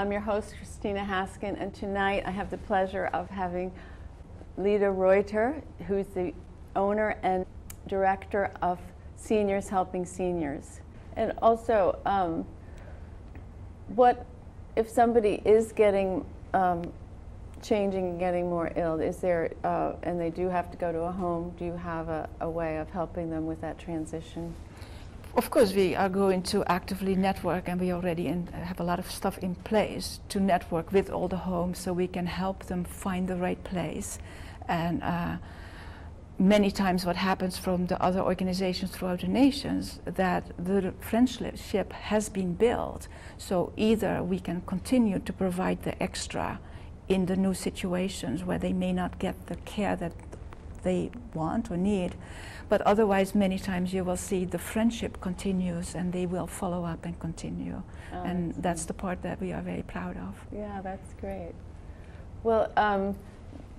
I'm your host, Christina Haskin, and tonight I have the pleasure of having Lyda Ruijter, who's the owner and director of Seniors Helping Seniors. And also, what if somebody is getting changing and getting more ill? Is there and they do have to go to a home? Do you have a way of helping them with that transition? Of course, we are going to actively network, and we already have a lot of stuff in place to network with all the homes so we can help them find the right place. And many times what happens from the other organizations throughout the nations, that the friendship has been built. So either we can continue to provide the extra in the new situations where they may not get the care that they want or need, but otherwise many times you will see the friendship continues and they will follow up and continue. And that's the part that we are very proud of. Yeah, that's great. Well,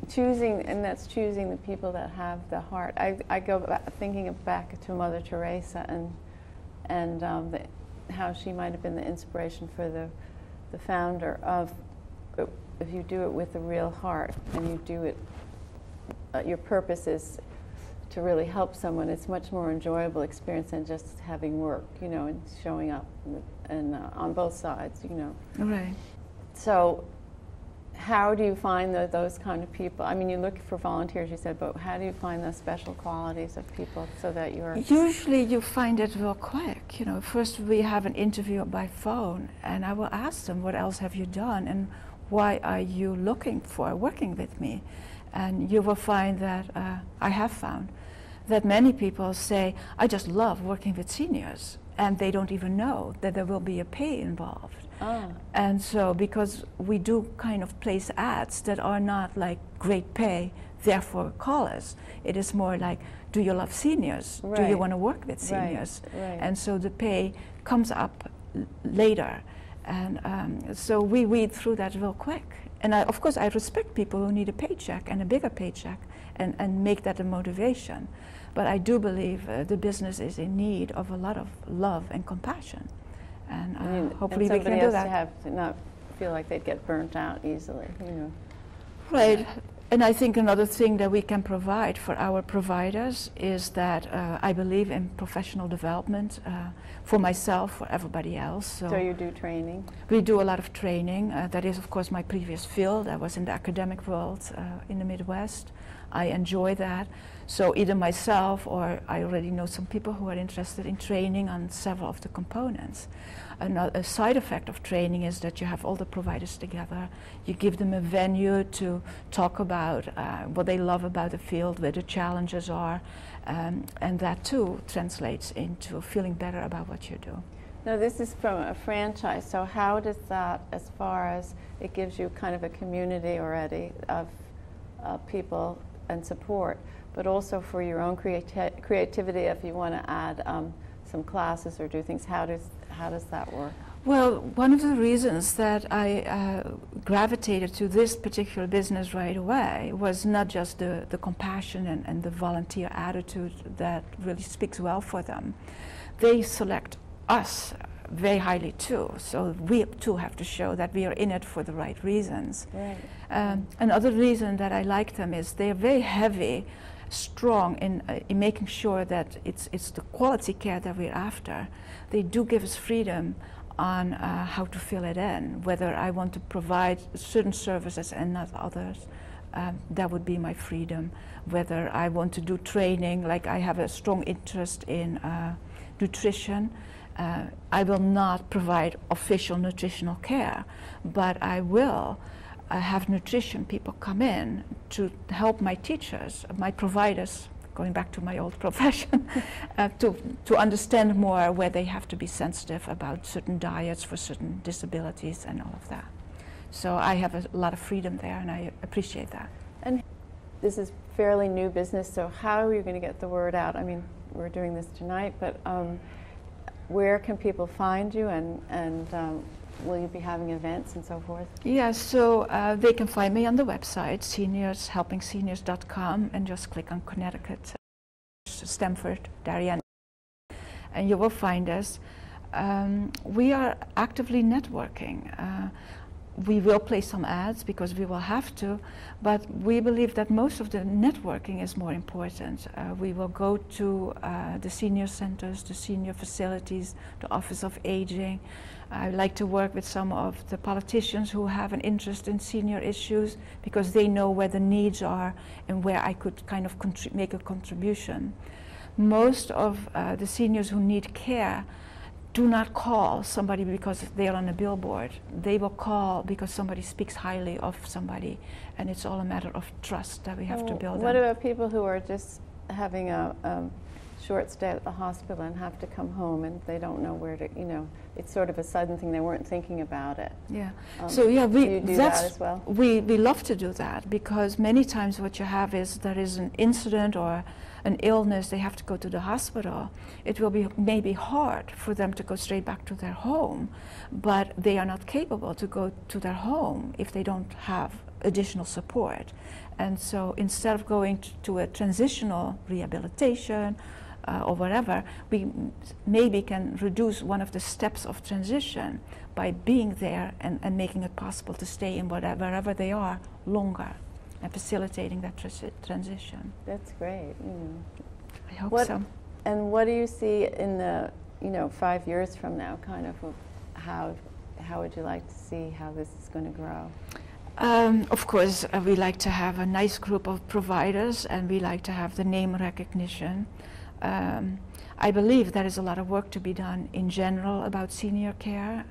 choosing the people that have the heart. I go thinking back to Mother Teresa and how she might have been the inspiration for the founder of, if you do it with a real heart and you do it, your purpose is to really help someone, it's much more enjoyable experience than just having work, you know, and showing up and on both sides, you know. Right. So how do you find those kind of people? I mean, you look for volunteers, you said, but how do you find those special qualities of people so that you're... Usually you find it real quick. You know, first we have an interview by phone, and I will ask them, what else have you done, and why are you looking for working with me? And you will find that, I have found, that many people say, I just love working with seniors, and they don't even know that there will be a pay involved. And so, because we do kind of place ads that are not like great pay, therefore call us. It is more like, do you love seniors? Right. Do you want to work with seniors? Right. And so the pay comes up later. And so we weed through that real quick. And of course, I respect people who need a paycheck and a bigger paycheck and make that a motivation. But I do believe the business is in need of a lot of love and compassion. And hopefully we can do that. Somebody has to not feel like they'd get burnt out easily, you know. Right. And I think another thing that we can provide for our providers is that I believe in professional development for myself, for everybody else. So you do training? We do a lot of training. That is, of course, my previous field. I was in the academic world in the Midwest. I enjoy that. So either myself or I already know some people who are interested in training on several of the components. A side effect of training is that you have all the providers together. You give them a venue to talk about what they love about the field, where the challenges are, and that too translates into feeling better about what you do. Now this is from a franchise, so how does that, as far as it gives you kind of a community already of people and support, but also for your own creativity, if you want to add some classes or do things, how does that work? Well, one of the reasons that I gravitated to this particular business right away was not just the compassion and the volunteer attitude that really speaks well for them. They select us very highly too, so we too have to show that we are in it for the right reasons. Right. Another reason that I like them is they are very heavy, strong in making sure that it's the quality care that we're after. They do give us freedom on how to fill it in, whether I want to provide certain services and not others. That would be my freedom. Whether I want to do training, like I have a strong interest in nutrition, I will not provide official nutritional care, but I will have nutrition people come in to help my teachers, my providers, going back to my old profession, to understand more where they have to be sensitive about certain diets for certain disabilities and all of that. So I have a lot of freedom there, and I appreciate that. And this is fairly new business, so how are you going to get the word out? I mean, we're doing this tonight, but where can people find you, and will you be having events and so forth? Yeah, so they can find me on the website, seniorshelpingseniors.com, and just click on Connecticut, Stamford, Darien, and you will find us. We are actively networking. we will play some ads because we will have to, but we believe that most of the networking is more important. We will go to the senior centers, the senior facilities, the Office of Aging. I like to work with some of the politicians who have an interest in senior issues because they know where the needs are and where I could kind of make a contribution. Most of the seniors who need care do not call somebody because they're on a billboard. They will call because somebody speaks highly of somebody, and it's all a matter of trust that we have to build. What about people who are just having a short stay at the hospital and have to come home and they don't know where to, you know, it's sort of a sudden thing, they weren't thinking about it. Yeah. So yeah, you do that as well? We love to do that because many times what you have is there is an incident or an illness, they have to go to the hospital. It will be maybe hard for them to go straight back to their home, but they are not capable to go to their home if they don't have additional support. And so instead of going to a transitional rehabilitation or whatever, we maybe can reduce one of the steps of transition by being there and making it possible to stay in wherever they are longer and facilitating that transition. That's great. I hope so. And what do you see in the 5 years from now? Kind of how would you like to see how this is going to grow? Of course, we like to have a nice group of providers, and we like to have the name recognition. I believe there is a lot of work to be done in general about senior care.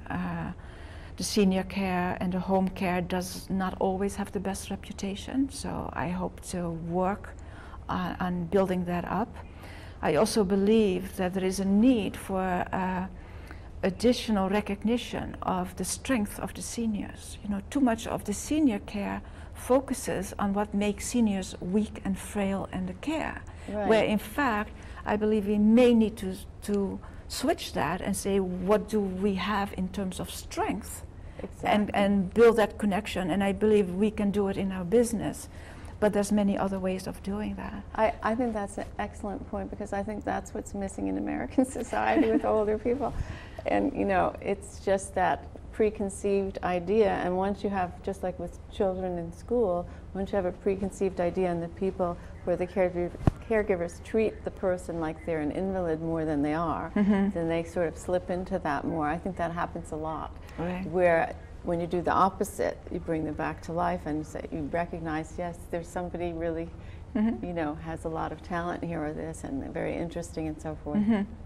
The senior care and the home care does not always have the best reputation, so I hope to work on building that up. I also believe that there is a need for additional recognition of the strength of the seniors. You know, too much of the senior care focuses on what makes seniors weak and frail in the care, right. Where in fact, I believe we may need to switch that and say, what do we have in terms of strength? Exactly. And build that connection. And I believe we can do it in our business, but there's many other ways of doing that. I think that's an excellent point, because I think that's what's missing in American society with older people. And it's just that preconceived idea, and once you have, just like with children in school, once you have a preconceived idea and the people where the caregivers treat the person like they're an invalid more than they are, then they sort of slip into that more. I think that happens a lot. Right. Where when you do the opposite, you bring them back to life and you recognize, yes, there's somebody really, has a lot of talent here or this, and very interesting and so forth.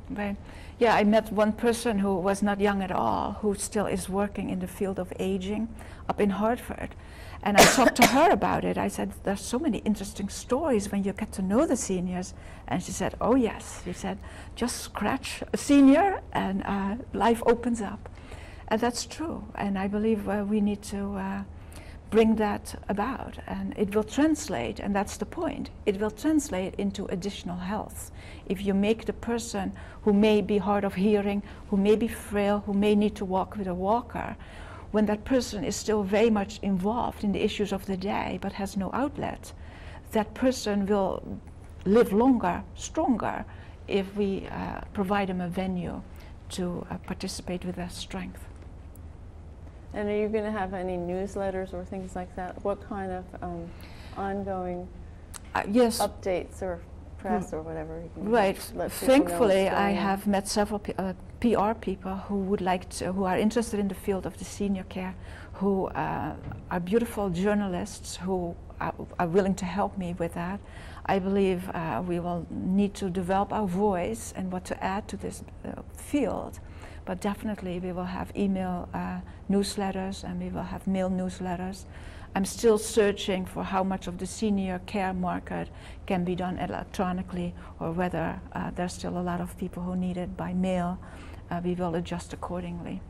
Right. Yeah, I met one person who was not young at all, who still is working in the field of aging up in Hartford. And I talked to her about it. I said, there's so many interesting stories when you get to know the seniors. And she said, oh yes. She said, just scratch a senior and life opens up. And that's true. And I believe we need to bring that about. And it will translate, and that's the point, it will translate into additional health. If you make the person who may be hard of hearing, who may be frail, who may need to walk with a walker, when that person is still very much involved in the issues of the day but has no outlet, that person will live longer, stronger, if we provide them a venue to participate with their strength. And are you going to have any newsletters or things like that? What kind of ongoing yes. updates or press or whatever? You can right. Thankfully, I on. have met several PR people who would like to, who are interested in the field of the senior care, who are beautiful journalists who are willing to help me with that. I believe we will need to develop our voice and what to add to this field. But definitely we will have email newsletters, and we will have mail newsletters. I'm still searching for how much of the senior care market can be done electronically, or whether there's still a lot of people who need it by mail. We will adjust accordingly.